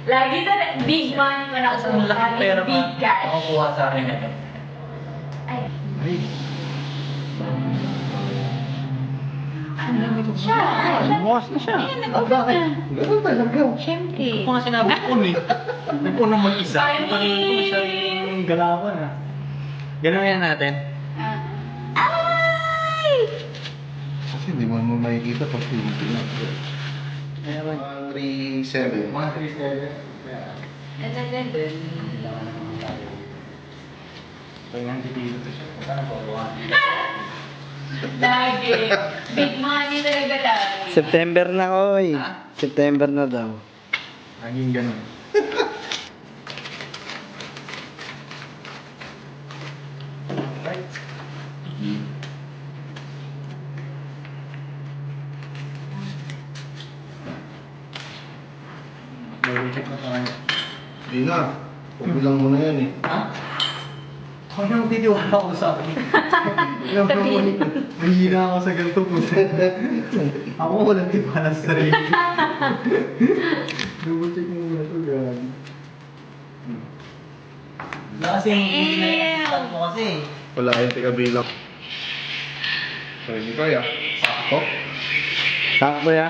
Lagi na big money man ako. Ang laking pera pa. Big cash. Makukuha sa akin ito. Ay. Ay. Siya. Bukas na siya. Oh, bakit? Ganun talaga. Siyempre. Ito nga sinabi ko eh. Nagpo na mag-isa. Ay. Ito siya yung galawan ah. Ganun yan natin. Ay! Kasi hindi mo makikita pag pinipin lang. Ayan. 137. 137. Pag nandito to siya, punta na po. Lagi. Big money talaga lagi. September na ko eh. September na daw. Laging ganun. Right. Mag-check na tayo. Hindi na. Pagbilang mo na yan eh. Ha? Ako nang titiwala ko sa akin. Alam mo mo, nahihina ako sa ganito po. Ako walang tiwala sa sarili. Double check mo muna ito, gano'n. Kasi hindi na yung mo kasi. Wala yung tikabilang. So, hindi kaya. Sakto. Sakto ya.